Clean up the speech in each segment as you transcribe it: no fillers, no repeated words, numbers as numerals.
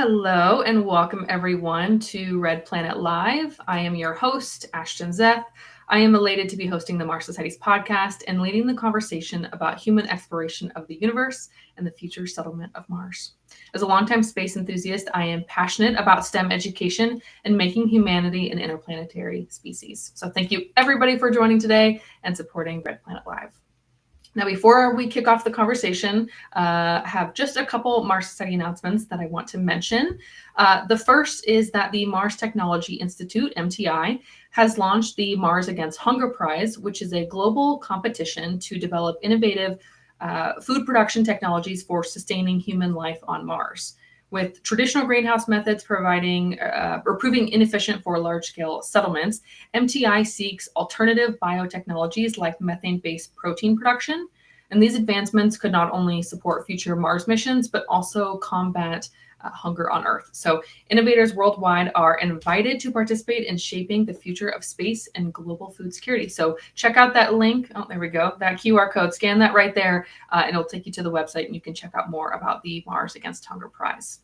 Hello and welcome everyone to Red Planet Live. I am your host, Ashton Zeth. I am elated to be hosting the Mars Society's podcast and leading the conversation about human exploration of the universe and the future settlement of Mars. As a longtime space enthusiast, I am passionate about STEM education and making humanity an interplanetary species. So thank you everybody for joining today and supporting Red Planet Live. Now, before we kick off the conversation, I have just a couple Mars Society announcements that I want to mention. The first is that the Mars Technology Institute, MTI, has launched the Mars Against Hunger Prize, which is a global competition to develop innovative food production technologies for sustaining human life on Mars. With traditional greenhouse methods proving inefficient for large-scale settlements, MTI seeks alternative biotechnologies like methane-based protein production. And these advancements could not only support future Mars missions, but also combat hunger on Earth. So innovators worldwide are invited to participate in shaping the future of space and global food security. So check out that link. Oh, there we go. That QR code, scan that right there, and it'll take you to the website and you can check out more about the Mars Against Hunger Prize.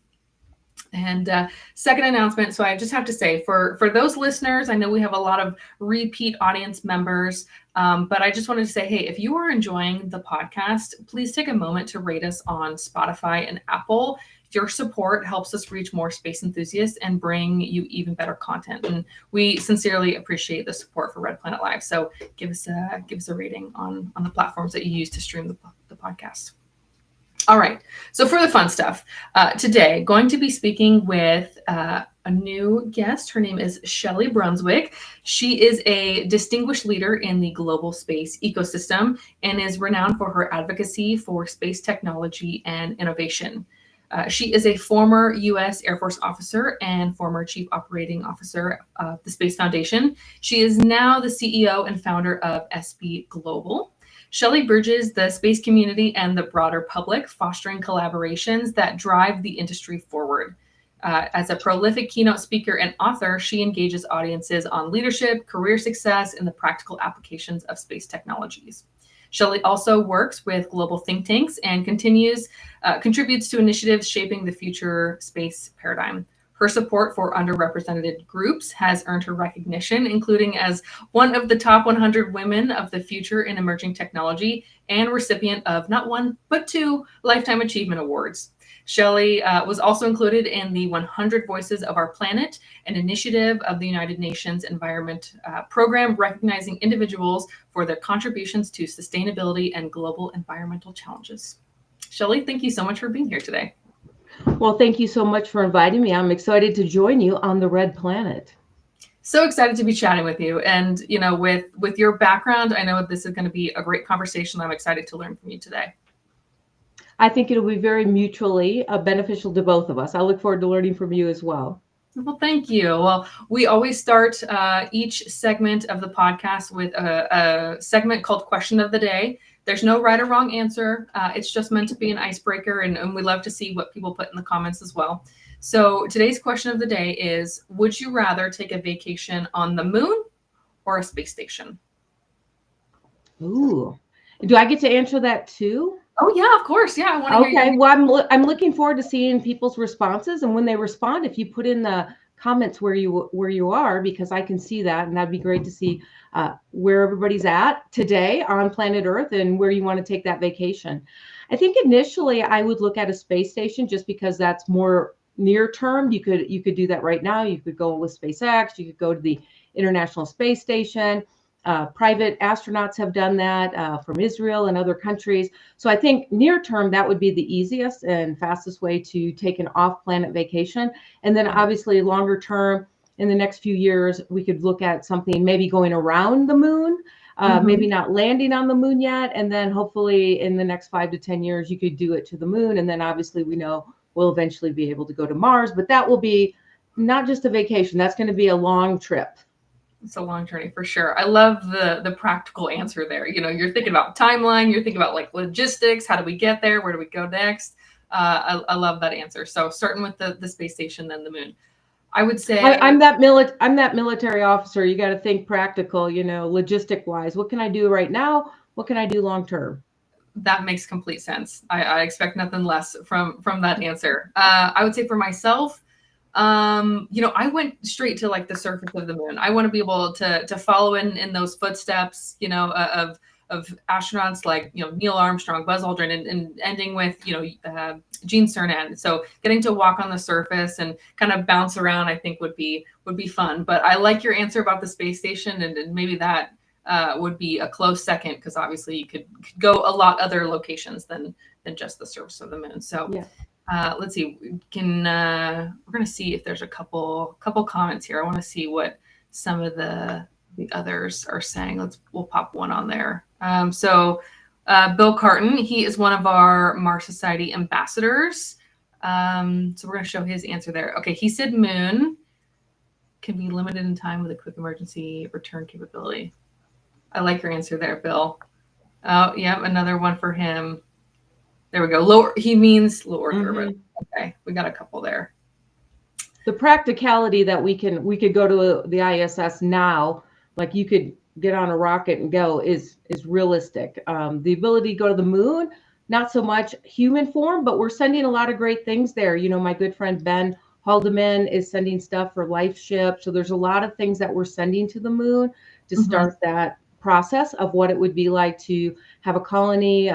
And second announcement, so I just have to say, for those listeners, I know we have a lot of repeat audience members, but I just wanted to say, hey, if you are enjoying the podcast, please take a moment to rate us on Spotify and Apple. Your support helps us reach more space enthusiasts and bring you even better content. And we sincerely appreciate the support for Red Planet Live. So give us a rating on the platforms that you use to stream the podcast. All right, so for the fun stuff, today, going to be speaking with a new guest. Her name is Shelli Brunswick. She is a distinguished leader in the global space ecosystem and is renowned for her advocacy for space technology and innovation. She is a former U.S. Air Force officer and former Chief Operating Officer of the Space Foundation. She is now the CEO and founder of SB Global. Shelli bridges the space community and the broader public, fostering collaborations that drive the industry forward. As a prolific keynote speaker and author, she engages audiences on leadership, career success, and the practical applications of space technologies. Shelli also works with global think tanks and contributes to initiatives shaping the future space paradigm. Her support for underrepresented groups has earned her recognition, including as one of the top 100 women of the future in emerging technology and recipient of not one, but 2 Lifetime Achievement Awards. Shelli was also included in the 100 Voices of Our Planet, an initiative of the United Nations Environment Program, recognizing individuals for their contributions to sustainability and global environmental challenges. Shelli, thank you so much for being here today. Well, thank you so much for inviting me. I'm excited to join you on the Red Planet. So excited to be chatting with you. And, you know, with your background, I know this is going to be a great conversation. I'm excited to learn from you today. I think it'll be very mutually beneficial to both of us. I look forward to learning from you as well. Well, thank you. Well, we always start each segment of the podcast with a segment called Question of the Day. There's no right or wrong answer. It's just meant to be an icebreaker, and we love to see what people put in the comments as well. So today's question of the day is, would you rather take a vacation on the moon or a space station? Ooh, do I get to answer that too? Oh, yeah, of course. Yeah, I want to hear you. Okay, well, I'm looking forward to seeing people's responses. And when they respond, if you put in the comments where you are, because I can see that, and that'd be great to see where everybody's at today on planet Earth and where you want to take that vacation. I think initially I would look at a space station just because that's more near term. You could do that right now. You could go with SpaceX. You could go to the International Space Station. Private astronauts have done that from Israel and other countries. So I think near term, that would be the easiest and fastest way to take an off-planet vacation. And then obviously longer term, in the next few years, we could look at something maybe going around the moon, maybe not landing on the moon yet. And then hopefully in the next 5 to 10 years, you could do it to the moon. And then obviously we know we'll eventually be able to go to Mars, but that will be not just a vacation. That's going to be a long trip. It's a long journey for sure. I love the practical answer there. You know, you're thinking about timeline, you're thinking about like logistics, how do we get there, where do we go next? I love that answer. So starting with the space station, then the moon. I would say I'm that military officer. You got to think practical, you know, logistic wise. What can I do right now? What can I do long term? That makes complete sense. I expect nothing less from that answer. I would say for myself, I went straight to like the surface of the moon. I want to be able to follow in those footsteps, of astronauts like, Neil Armstrong, Buzz Aldrin, and ending with, Gene Cernan. So getting to walk on the surface and kind of bounce around, I think would be fun. But I like your answer about the space station, and maybe that would be a close second, because obviously you could go a lot other locations than just the surface of the moon. So let's see. We're going to see if there's a couple comments here. I want to see what some of the others are saying. We'll pop one on there. So Bill Carton, he is one of our Mars Society ambassadors. So we're going to show his answer there. Okay, he said moon can be limited in time with a quick emergency return capability. I like your answer there, Bill. Oh, yeah, another one for him. There we go. He means low Earth orbit. Okay, we got a couple there. The practicality that we could go to the ISS now, like you could get on a rocket and go, is realistic. The ability to go to the moon, not so much human form, but we're sending a lot of great things there. My good friend Ben Haldeman is sending stuff for LifeShip. So there's a lot of things that we're sending to the moon to start that process of what it would be like to have a colony,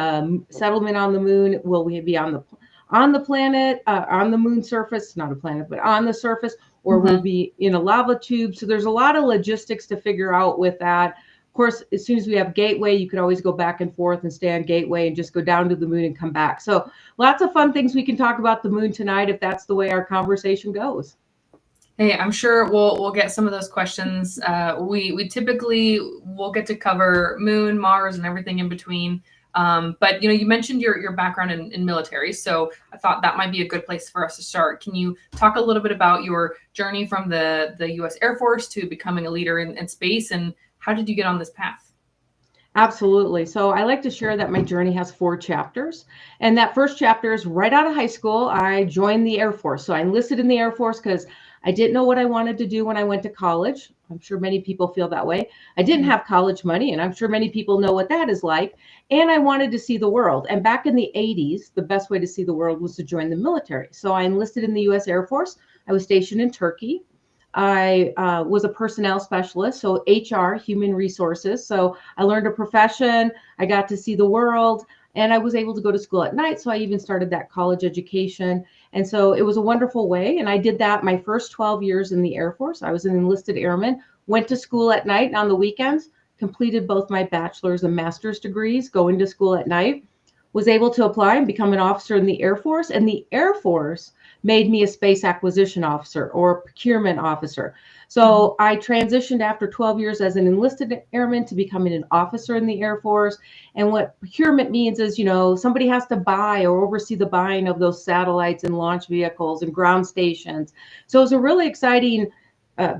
settlement on the moon. Will we be on the planet, on the moon surface, not a planet, but on the surface, or we'll be in a lava tube. So there's a lot of logistics to figure out with that. Of course, as soon as we have Gateway, you could always go back and forth and stay on Gateway and just go down to the moon and come back. So lots of fun things we can talk about the moon tonight, if that's the way our conversation goes. Hey, I'm sure we'll get some of those questions. We typically will get to cover moon, Mars, and everything in between. But you mentioned your background in military, so I thought that might be a good place for us to start. Can you talk a little bit about your journey from the U.S. Air Force to becoming a leader in space, and how did you get on this path? Absolutely. So I like to share that my journey has 4 chapters. And that first chapter is right out of high school. I joined the Air Force. So I enlisted in the Air Force because I didn't know what I wanted to do when I went to college. I'm sure many people feel that way. I didn't have college money, and I'm sure many people know what that is like. And I wanted to see the world. And back in the 80s, the best way to see the world was to join the military. So I enlisted in the U.S. Air Force. I was stationed in Turkey. I was a personnel specialist, so HR, human resources. So I learned a profession. I got to see the world. And I was able to go to school at night. So I even started that college education. And so it was a wonderful way. And I did that my first 12 years in the Air Force. I was an enlisted airman, went to school at night and on the weekends, completed both my bachelor's and master's degrees, going to school at night, was able to apply and become an officer in the Air Force. And the Air Force made me a space acquisition officer or procurement officer. So I transitioned after 12 years as an enlisted airman to becoming an officer in the Air Force. And what procurement means is, somebody has to buy or oversee the buying of those satellites and launch vehicles and ground stations. So it was a really exciting,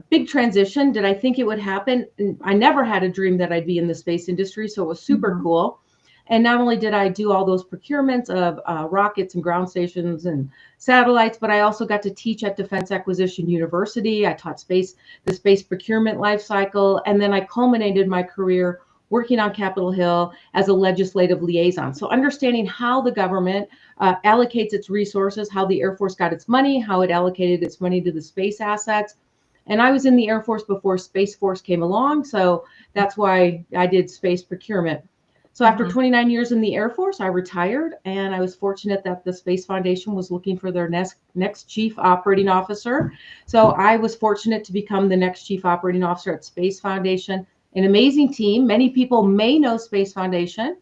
big transition. Did I think it would happen? I never had a dream that I'd be in the space industry. So it was super cool. And not only did I do all those procurements of rockets and ground stations and satellites, but I also got to teach at Defense Acquisition University. I taught the space procurement life cycle. And then I culminated my career working on Capitol Hill as a legislative liaison. So understanding how the government allocates its resources, how the Air Force got its money, how it allocated its money to the space assets. And I was in the Air Force before Space Force came along. So that's why I did space procurement. So after 29 years in the Air Force, I retired, and I was fortunate that the Space Foundation was looking for their next chief operating officer. So I was fortunate to become the next chief operating officer at Space Foundation, an amazing team. Many people may know Space Foundation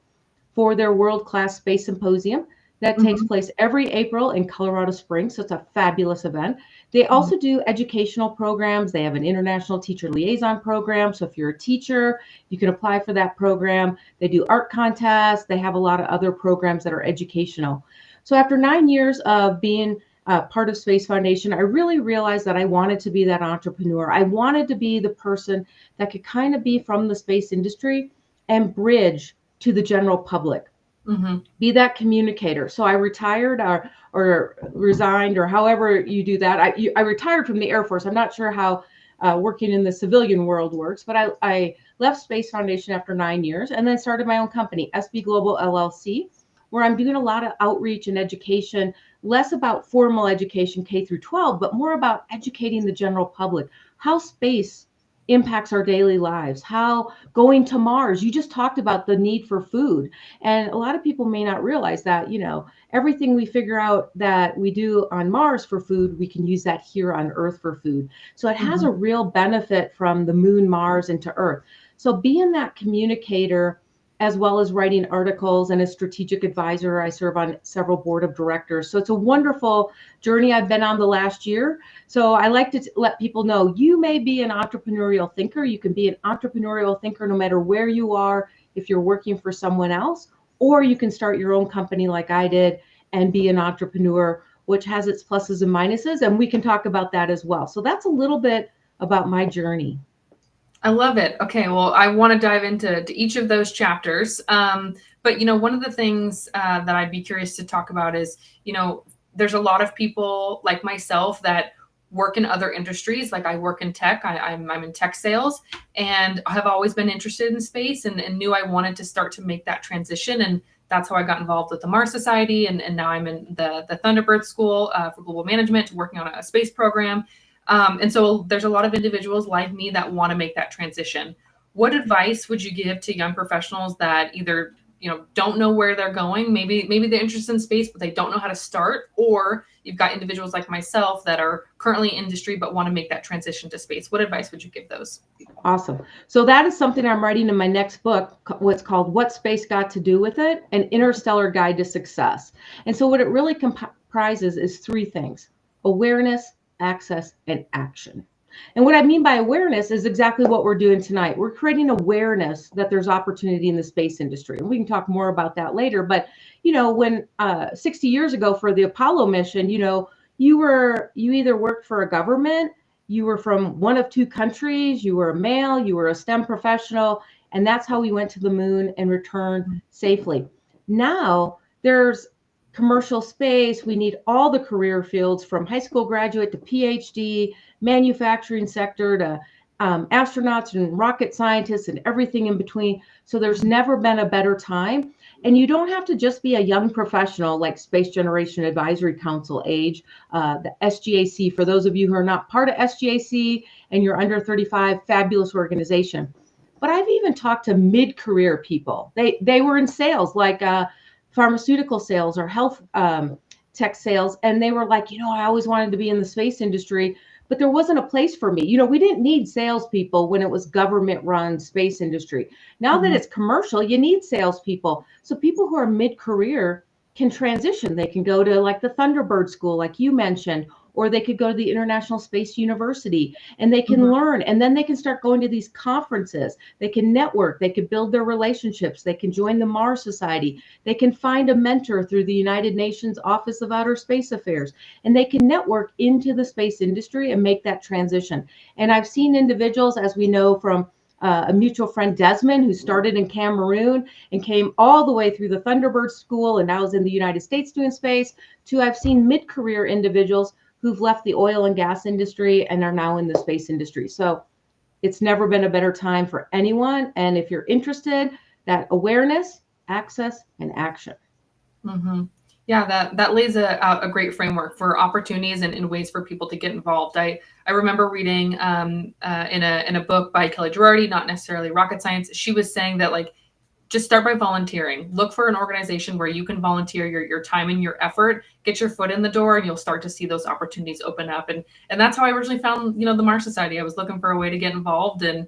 for their world-class space symposium that takes place every April in Colorado Springs. So it's a fabulous event. They also do educational programs. They have an international teacher liaison program. So if you're a teacher, you can apply for that program. They do art contests. They have a lot of other programs that are educational. So after 9 years of being part of Space Foundation, I really realized that I wanted to be that entrepreneur. I wanted to be the person that could kind of be from the space industry and bridge to the general public. Be that communicator. So I retired or resigned, or however you do that. I retired from the Air Force. I'm not sure how working in the civilian world works, but I left Space Foundation after 9 years, and then started my own company, SB Global LLC, where I'm doing a lot of outreach and education, less about formal education K through 12, but more about educating the general public, how space impacts our daily lives, how going to Mars, you just talked about the need for food. And a lot of people may not realize that, everything we figure out that we do on Mars for food, we can use that here on Earth for food. So it has a real benefit from the moon, Mars into Earth. So being that communicator, as well as writing articles and a strategic advisor. I serve on several board of directors. So it's a wonderful journey I've been on the last year. So I like to let people know you may be an entrepreneurial thinker. You can be an entrepreneurial thinker no matter where you are, if you're working for someone else, or you can start your own company like I did and be an entrepreneur, which has its pluses and minuses. And we can talk about that as well. So that's a little bit about my journey. I love it. Okay, well, I want to dive into each of those chapters. But, one of the things that I'd be curious to talk about is, there's a lot of people like myself that work in other industries. Like I work in tech. I'm in tech sales, and I have always been interested in space and knew I wanted to start to make that transition. And that's how I got involved with the Mars Society. And now I'm in the Thunderbird School for Global Management, working on a space program. And so there's a lot of individuals like me that want to make that transition. What advice would you give to young professionals that either, don't know where they're going? Maybe they're interested in space, but they don't know how to start. Or you've got individuals like myself that are currently in industry, but want to make that transition to space. What advice would you give those people? Awesome. So that is something I'm writing in my next book, what's called What Space Got to Do with It? An Interstellar Guide to Success. And so what it really comprises is three things: awareness, access, and action. And what I mean by awareness is exactly what we're doing tonight. We're creating awareness that there's opportunity in the space industry. And we can talk more about that later. But, when 60 years ago for the Apollo mission, you either worked for a government, you were from one of two countries, you were a male, you were a STEM professional, and that's how we went to the moon and returned safely. Now there's commercial space. We need all the career fields from high school graduate to PhD, manufacturing sector to astronauts and rocket scientists and everything in between. So there's never been a better time. And you don't have to just be a young professional like Space Generation Advisory Council age, the SGAC. For those of you who are not part of SGAC and you're under 35, fabulous organization. But I've even talked to mid-career people. They were in sales, like pharmaceutical sales or health tech sales. And they were like, I always wanted to be in the space industry, but there wasn't a place for me. We didn't need salespeople when it was government run space industry. Now that it's commercial, you need salespeople. So people who are mid-career can transition. They can go to like the Thunderbird School, like you mentioned, or they could go to the International Space University and they can learn. And then they can start going to these conferences. They can network. They can build their relationships. They can join the Mars Society. They can find a mentor through the United Nations Office of Outer Space Affairs. And they can network into the space industry and make that transition. And I've seen individuals, as we know from a mutual friend, Desmond, who started in Cameroon and came all the way through the Thunderbird School and now is in the United States doing space, to I've seen mid-career individuals who've left the oil and gas industry and are now in the space industry. So it's never been a better time for anyone. And if you're interested, that awareness, access, and action. Yeah, that lays out a great framework for opportunities and ways for people to get involved. I remember reading in a book by Kelly Girardi, not necessarily rocket science. She was saying that just start by volunteering. Look for an organization where you can volunteer your time and your effort, get your foot in the door, and you'll start to see those opportunities open up. And that's how I originally found, the Mars Society. I was looking for a way to get involved and,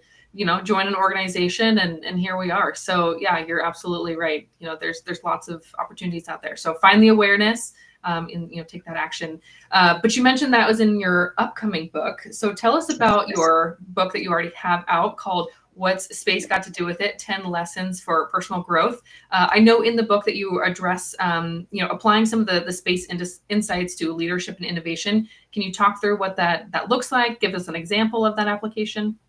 join an organization, and here we are. So yeah, you're absolutely right. There's lots of opportunities out there. So find the awareness, and take that action. But you mentioned that was in your upcoming book. So tell us about your book that you already have out called What's Space Got to Do with It? 10 Lessons for Personal Growth. I know in the book that you address, applying some of the space insights to leadership and innovation. Can you talk through what that looks like? Give us an example of that application.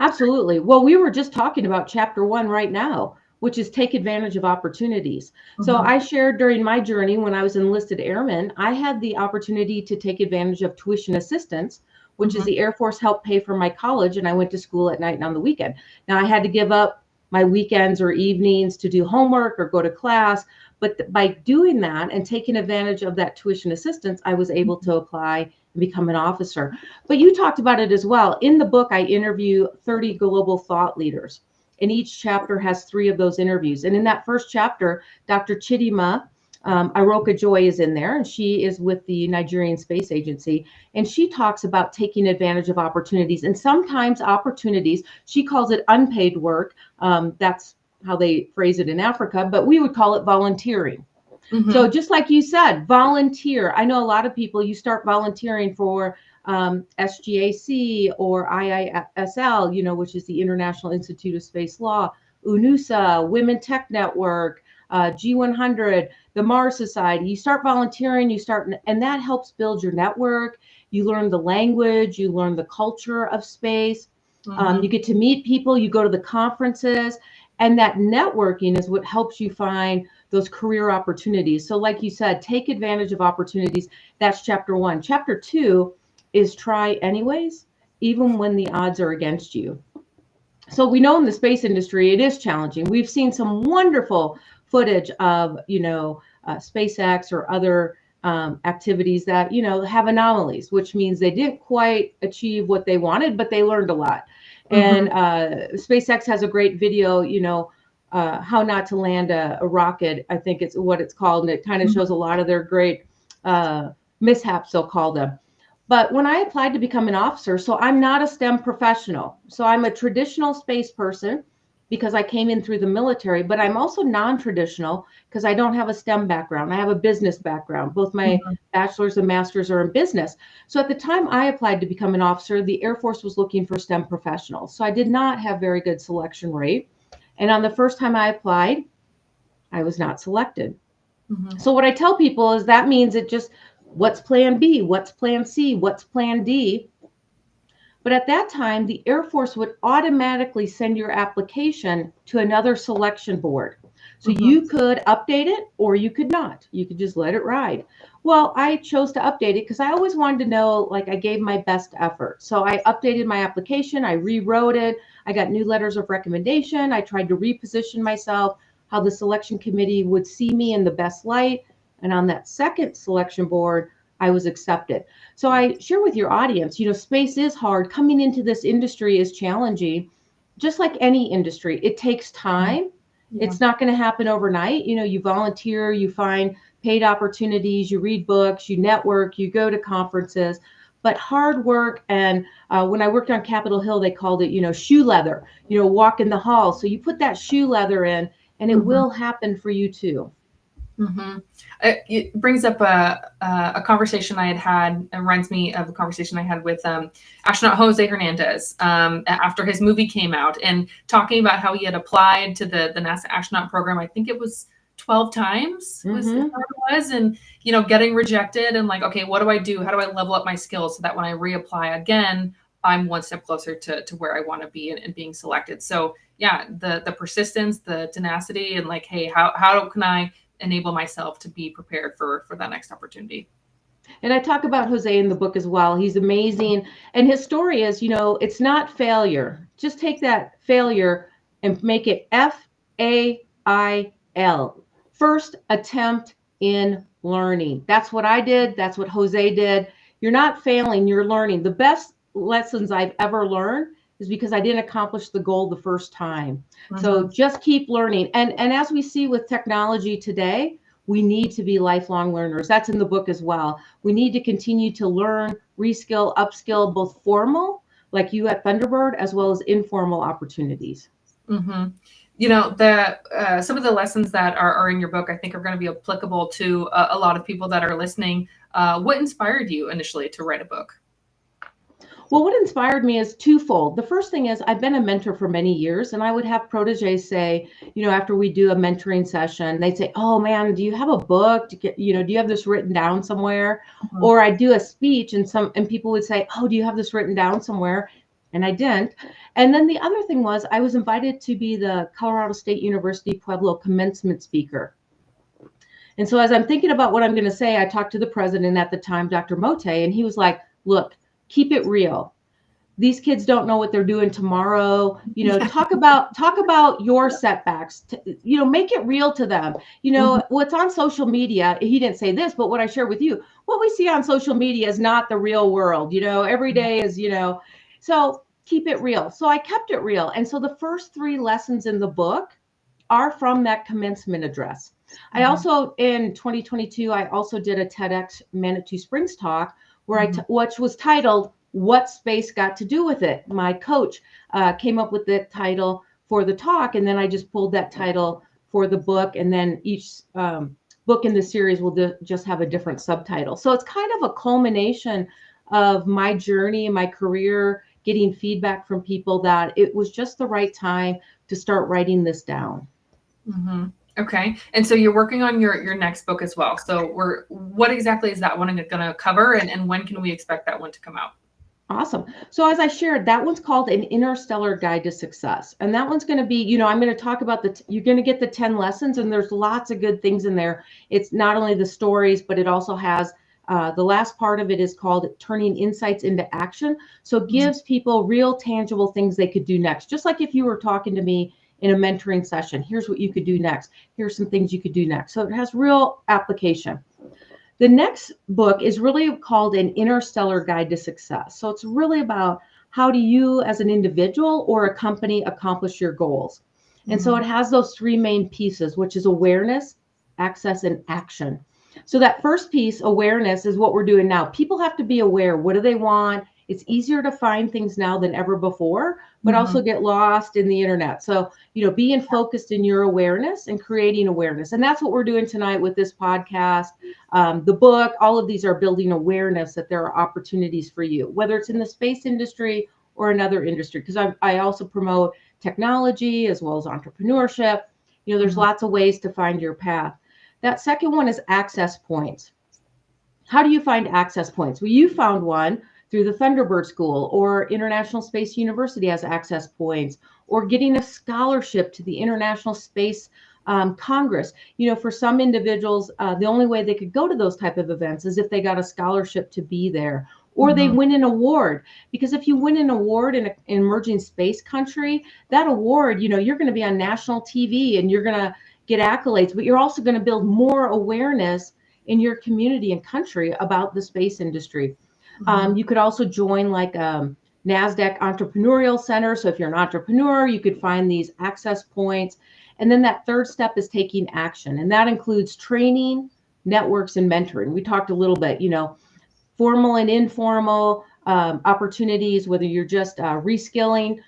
Absolutely. Well, we were just talking about chapter 1 right now, which is take advantage of opportunities. So I shared during my journey when I was enlisted airman, I had the opportunity to take advantage of tuition assistance, which is the Air Force helped pay for my college, and I went to school at night and on the weekend. Now I had to give up my weekends or evenings to do homework or go to class. But by doing that and taking advantage of that tuition assistance, I was able to apply and become an officer. But you talked about it as well. In the book, I interview 30 global thought leaders, and each chapter has 3 of those interviews. And in that first chapter, Dr. Chidima Aroka Joy is in there, and she is with the Nigerian Space Agency, and she talks about taking advantage of opportunities. And sometimes opportunities, she calls it unpaid work. That's how they phrase it in Africa, but we would call it volunteering. So just like you said, volunteer. I know a lot of people, you start volunteering for SGAC or IISL, you know, which is the International Institute of Space Law, UNUSA, Women Tech Network, G100, the Mars Society. You start volunteering, and that helps build your network. You learn the language, you learn the culture of space. You get to meet people, you go to the conferences, and that networking is what helps you find those career opportunities. So like you said, take advantage of opportunities. That's chapter 1. Chapter 2 is try anyways, even when the odds are against you. So we know in the space industry, it is challenging. We've seen some wonderful footage of, you know, SpaceX or other activities that, you know, have anomalies, which means they didn't quite achieve what they wanted, but they learned a lot. And SpaceX has a great video, you know, how not to land a rocket, I think it's what it's called. And it kind of shows a lot of their great mishaps, they'll call them. But when I applied to become an officer, so I'm not a STEM professional. So I'm a traditional space person because I came in through the military, but I'm also non-traditional because I don't have a STEM background. I have a business background. Both my bachelor's and master's are in business. So at the time I applied to become an officer, the Air Force was looking for STEM professionals. So I did not have very good selection rate. And on the first time I applied, I was not selected. So what I tell people is that means it just, what's plan B? What's plan C? What's plan D? But at that time, the Air Force would automatically send your application to another selection board. So you could update it or you could not. You could just let it ride. Well, I chose to update it because I always wanted to know, like, I gave my best effort. So I updated my application. I rewrote it. I got new letters of recommendation. I tried to reposition myself, how the selection committee would see me in the best light. And on that second selection board, I was accepted. So I share with your audience, you know, space is hard. Coming into this industry is challenging. Just like any industry, it takes time. It's not going to happen overnight. You know, you volunteer, you find paid opportunities, you read books, you network, you go to conferences, but hard work. And when I worked on Capitol Hill, they called it, you know, shoe leather, you know, walk in the hall. So you put that shoe leather in and it will happen for you too. It brings up a conversation I had. It reminds me of a conversation I had with astronaut Jose Hernandez after his movie came out, and talking about how he had applied to the NASA astronaut program. I think it was 12 times was how it was, and you know, getting rejected, and like, okay, what do I do? How do I level up my skills so that when I reapply again, I'm one step closer to where I want to be and being selected. So yeah, the persistence, the tenacity, and like, hey, how can I enable myself to be prepared for that next opportunity? And I talk about Jose in the book as well. He's amazing. And his story is, you know, it's not failure. Just take that failure and make it FAIL. First attempt in learning. That's what I did. That's what Jose did. You're not failing, you're learning. The best lessons I've ever learned is because I didn't accomplish the goal the first time. So just keep learning. And as we see with technology today, we need to be lifelong learners. That's in the book as well. We need to continue to learn, reskill, upskill, both formal, like you at Thunderbird, as well as informal opportunities. You know, some of the lessons that are in your book, I think, are going to be applicable to a lot of people that are listening. What inspired you initially to write a book? Well, what inspired me is twofold. The first thing is I've been a mentor for many years, and I would have proteges say, you know, after we do a mentoring session, they'd say, oh man, do you have a book? Do you have this written down somewhere? Or I'd do a speech and people would say, oh, do you have this written down somewhere? And I didn't. And then the other thing was I was invited to be the Colorado State University Pueblo commencement speaker. And so as I'm thinking about what I'm going to say, I talked to the president at the time, Dr. Mote, and he was like, look, keep it real. These kids don't know what they're doing tomorrow. Talk about your setbacks. Make it real to them. What's on social media, he didn't say this, but what I share with you, what we see on social media is not the real world. Every day is, so keep it real. So I kept it real. And so the first 3 lessons in the book are from that commencement address. I also, in 2022, I also did a TEDx Manitou Springs talk where which was titled, "What Space Got to Do with It?" My coach came up with the title for the talk, and then I just pulled that title for the book, and then each book in the series will just have a different subtitle. So it's kind of a culmination of my journey and my career, getting feedback from people that it was just the right time to start writing this down. Okay. And so you're working on your next book as well. So what exactly is that one going to cover, and when can we expect that one to come out? Awesome. So as I shared, that one's called An Interstellar Guide to Success. And that one's going to be, I'm going to talk about you're going to get the 10 lessons, and there's lots of good things in there. It's not only the stories, but it also has the last part of it is called Turning Insights into Action. So it gives people real tangible things they could do next. Just like if you were talking to me in a mentoring session, here's what you could do next. Here's some things you could do next. So it has real application. The next book is really called An Interstellar Guide to Success. So it's really about how do you as an individual or a company accomplish your goals. And so it has those 3 main pieces, which is awareness, access, and action. So that first piece, awareness, is what we're doing now. People have to be aware. What do they want? It's easier to find things now than ever before, but also get lost in the internet. So, being focused in your awareness and creating awareness. And that's what we're doing tonight with this podcast. The book, all of these are building awareness that there are opportunities for you, whether it's in the space industry or another industry, because I also promote technology as well as entrepreneurship. There's lots of ways to find your path. That second one is access points. How do you find access points? Well, you found one through the Thunderbird School, or International Space University has access points, or getting a scholarship to the International Space Congress. For some individuals, the only way they could go to those type of events is if they got a scholarship to be there, or they win an award. Because if you win an award in an emerging space country, that award, you're going to be on national TV and you're going to get accolades, but you're also going to build more awareness in your community and country about the space industry. You could also join like NASDAQ Entrepreneurial Center. So if you're an entrepreneur, you could find these access points. And then that third step is taking action. And that includes training, networks, and mentoring. We talked a little bit, formal and informal opportunities, whether you're just reskilling,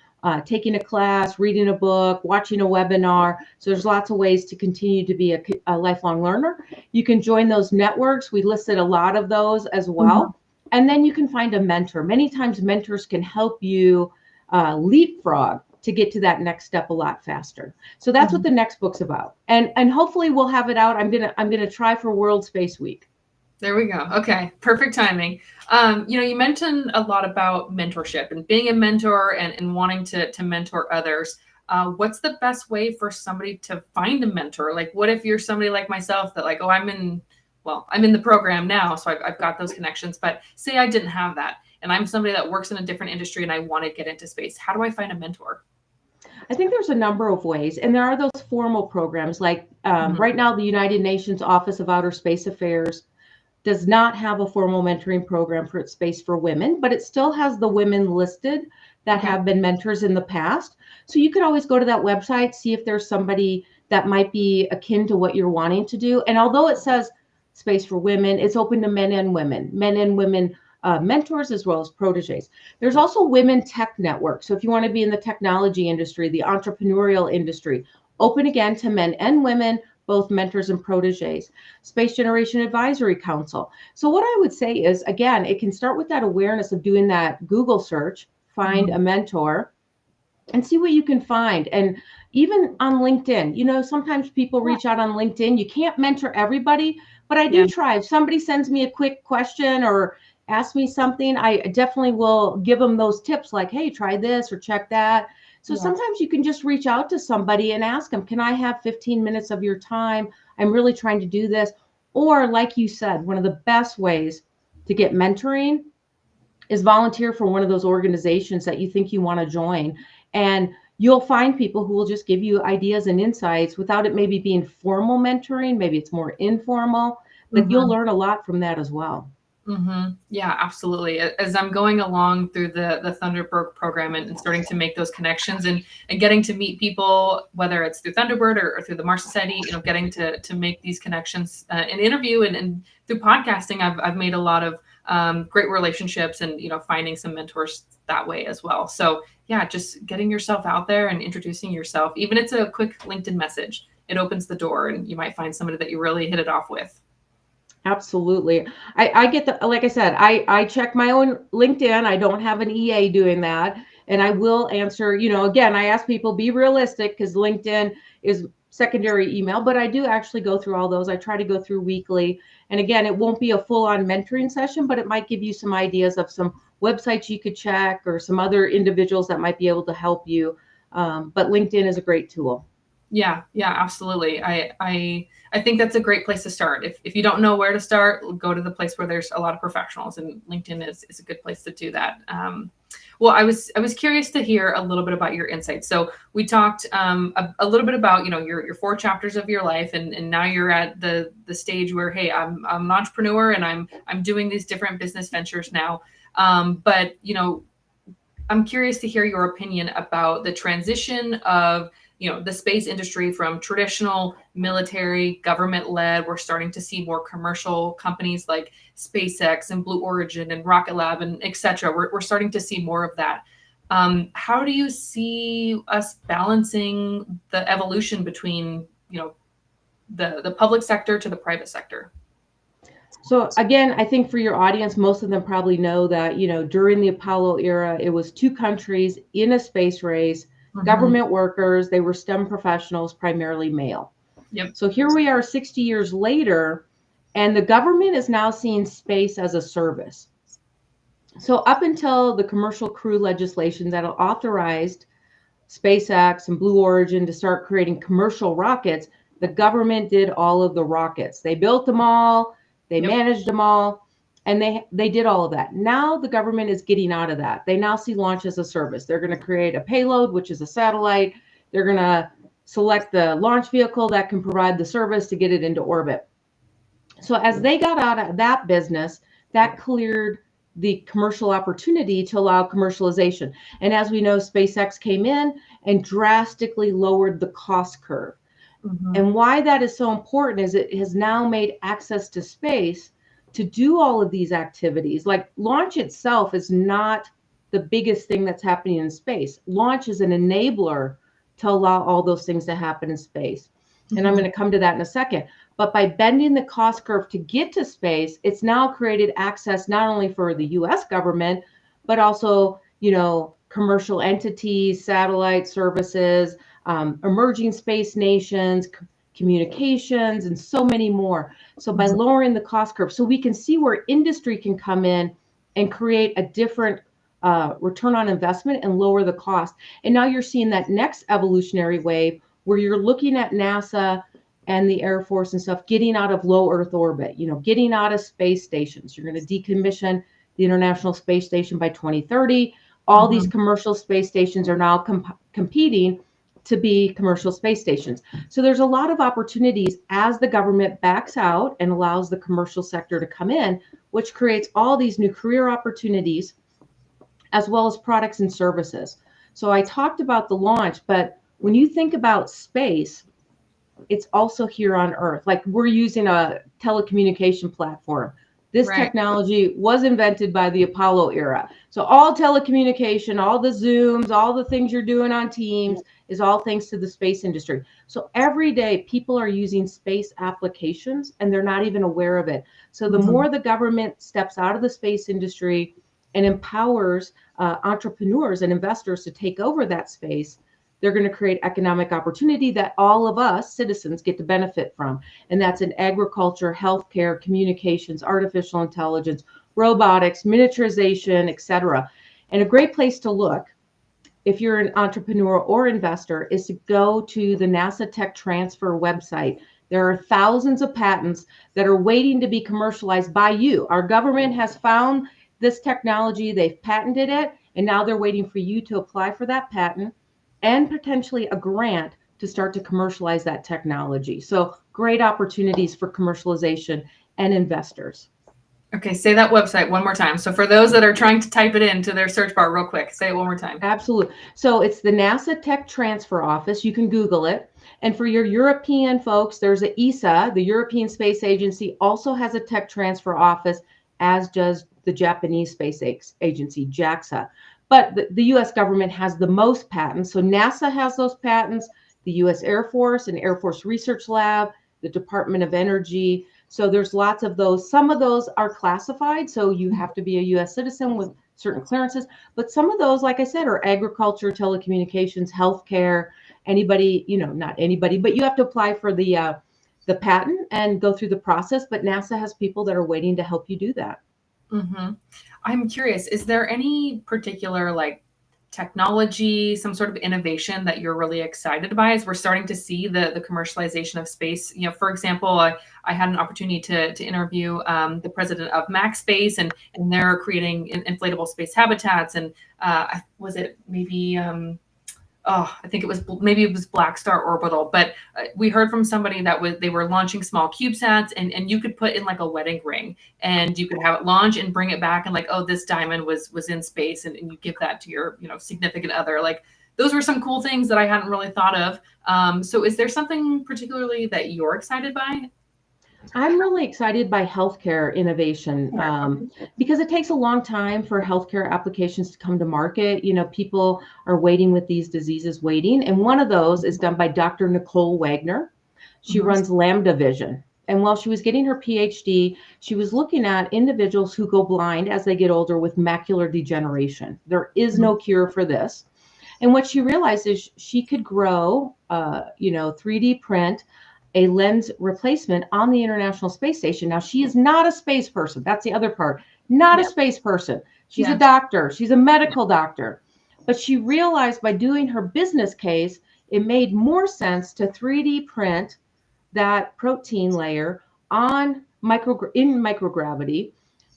taking a class, reading a book, watching a webinar. So there's lots of ways to continue to be a lifelong learner. You can join those networks. We listed a lot of those as well. And then you can find a mentor. Many times mentors can help you leapfrog to get to that next step a lot faster. So that's what the next book's about. And hopefully we'll have it out. I'm gonna try for World Space Week. There we go. Okay, perfect timing. You mentioned a lot about mentorship and being a mentor and wanting to mentor others. What's the best way for somebody to find a mentor? Like, what if you're somebody like myself that I'm in the program now, so I've got those connections, but say I didn't have that and I'm somebody that works in a different industry and I want to get into space. How do I find a mentor? I think there's a number of ways, and there are those formal programs like right now the United Nations Office of Outer Space Affairs does not have a formal mentoring program for space for women, but it still has the women listed that have been mentors in the past. So you could always go to that website, see if there's somebody that might be akin to what you're wanting to do. And although it says space for women, it's open to men and women mentors as well as proteges. There's also Women Tech Network. So if you want to be in the technology industry, the entrepreneurial industry, open again to men and women, both mentors and proteges. Space Generation Advisory Council. So what I would say is, again, it can start with that awareness of doing that Google search, find a mentor, and see what you can find. And even on LinkedIn, sometimes people reach out on LinkedIn. You can't mentor everybody, but I do try. If somebody sends me a quick question or asks me something, I definitely will give them those tips like, hey, try this or check that. So sometimes you can just reach out to somebody and ask them, can I have 15 minutes of your time? I'm really trying to do this. Or like you said, one of the best ways to get mentoring is volunteer for one of those organizations that you think you want to join. And you'll find people who will just give you ideas and insights without it maybe being formal mentoring. Maybe it's more informal, but you'll learn a lot from that as well. Yeah, absolutely. As I'm going along through the Thunderbird program and starting to make those connections and getting to meet people, whether it's through Thunderbird or through the Mars Society, getting to make these connections in interview and through podcasting, I've made a lot of great relationships and, finding some mentors that way as well. So yeah, just getting yourself out there and introducing yourself, even if it's a quick LinkedIn message, it opens the door and you might find somebody that you really hit it off with. Absolutely. I get the, like I said, I check my own LinkedIn. I don't have an EA doing that. And I will answer, again, I ask people be realistic because LinkedIn is secondary email, but I do actually go through all those. I try to go through weekly. And again, it won't be a full-on mentoring session, but it might give you some ideas of some websites you could check or some other individuals that might be able to help you. But LinkedIn is a great tool. Yeah, absolutely. I think that's a great place to start. If you don't know where to start, go to the place where there's a lot of professionals, and LinkedIn is a good place to do that. Well, I was curious to hear a little bit about your insights. So we talked a little bit about your 4 chapters of your life, and now you're at the stage where, hey, I'm an entrepreneur and I'm doing these different business ventures now. But I'm curious to hear your opinion about the transition of the space industry from traditional military government-led. We're starting to see more commercial companies like SpaceX and Blue Origin and Rocket Lab and et cetera. We're starting to see more of that. How do you see us balancing the evolution between the public sector to the private sector? So again, I think for your audience, most of them probably know that, during the Apollo era, it was 2 countries in a space race, government workers, they were STEM professionals, primarily male. Yep. So here we are 60 years later, and the government is now seeing space as a service. So up until the commercial crew legislation that authorized SpaceX and Blue Origin to start creating commercial rockets, the government did all of the rockets. They built them all, they managed them all, and they did all of that. Now the government is getting out of that. They now see launch as a service. They're going to create a payload, which is a satellite. They're going to select the launch vehicle that can provide the service to get it into orbit. So as they got out of that business, that cleared the commercial opportunity to allow commercialization. And as we know, SpaceX came in and drastically lowered the cost curve. And why that is so important is it has now made access to space to do all of these activities. Like launch itself is not the biggest thing that's happening in space. Launch is an enabler to allow all those things to happen in space. And I'm going to come to that in a second. But by bending the cost curve to get to space, it's now created access not only for the US government, but also, commercial entities, satellite services, emerging space nations, communications, and so many more. So by lowering the cost curve, so we can see where industry can come in and create a different return on investment and lower the cost. And now you're seeing that next evolutionary wave where you're looking at NASA and the Air Force and stuff getting out of low Earth orbit, getting out of space stations. You're going to decommission the International Space Station by 2030. All these commercial space stations are now competing to be commercial space stations. So there's a lot of opportunities as the government backs out and allows the commercial sector to come in, which creates all these new career opportunities, as well as products and services. So I talked about the launch, but when you think about space, it's also here on Earth. Like we're using a telecommunication platform. This technology was invented by the Apollo era. So all telecommunication, all the Zooms, all the things you're doing on Teams is all thanks to the space industry. So every day people are using space applications and they're not even aware of it. So the more the government steps out of the space industry and empowers entrepreneurs and investors to take over that space, they're going to create economic opportunity that all of us citizens get to benefit from. And that's in agriculture, healthcare, communications, artificial intelligence, robotics, miniaturization, etc. And a great place to look, if you're an entrepreneur or investor, is to go to the NASA Tech Transfer website. There are thousands of patents that are waiting to be commercialized by you. Our government has found this technology, they've patented it, and now they're waiting for you to apply for that patent and potentially a grant to start to commercialize that technology. So great opportunities for commercialization and investors. Okay, say that website one more time. So for those that are trying to type it into their search bar real quick, say it one more time. Absolutely. So it's the NASA Tech Transfer Office. You can Google it. And for your European folks, there's a ESA, the European Space Agency, also has a tech transfer office, as does the Japanese Space Agency, JAXA. But the US government has the most patents. So NASA has those patents, the US Air Force and Air Force Research Lab, the Department of Energy. So there's lots of those. Some of those are classified, so you have to be a US citizen with certain clearances. But some of those, like I said, are agriculture, telecommunications, healthcare, anybody, not anybody, but you have to apply for the patent and go through the process. But NASA has people that are waiting to help you do that. Mm-hmm. I'm curious, is there any particular technology, some sort of innovation that you're really excited by as we're starting to see the commercialization of space? For example, I had an opportunity to interview the president of Max Space, and they're creating inflatable space habitats. And was it maybe I think it was Black Star Orbital, but we heard from somebody that they were launching small CubeSats, and you could put in a wedding ring, and you could have it launch and bring it back, and this diamond was in space, and you give that to your significant other. Those were some cool things that I hadn't really thought of. So is there something particularly that you're excited by? I'm really excited by healthcare innovation because it takes a long time for healthcare applications to come to market. People are waiting with these diseases, and one of those is done by Dr. Nicole Wagner. She runs Lambda Vision. And while she was getting her PhD, she was looking at individuals who go blind as they get older with macular degeneration. There is no cure for this. And what she realized is she could grow, 3D print a lens replacement on the International Space Station. Now, she is not a space person. That's the other part. Not a space person. She's a doctor. She's a medical doctor. But she realized by doing her business case, it made more sense to 3D print that protein layer in microgravity,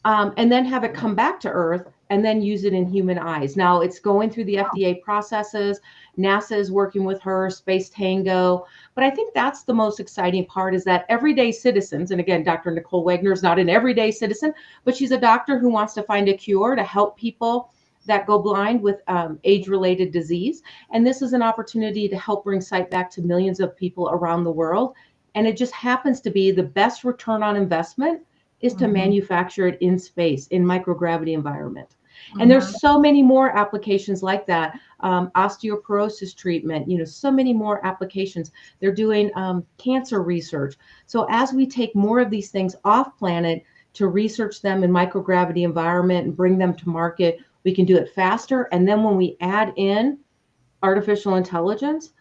and then have it come back to Earth and then use it in human eyes. Now, it's going through the FDA processes. NASA is working with her, Space Tango. But I think that's the most exciting part, is that everyday citizens, and again, Dr. Nicole Wagner is not an everyday citizen, but she's a doctor who wants to find a cure to help people that go blind with age-related disease. And this is an opportunity to help bring sight back to millions of people around the world. And it just happens to be the best return on investment is to manufacture it in space, in microgravity environment. And there's so many more applications like that. Osteoporosis treatment, so many more applications. They're doing cancer research. So as we take more of these things off planet to research them in microgravity environment and bring them to market, we can do it faster. And then when we add in artificial intelligence,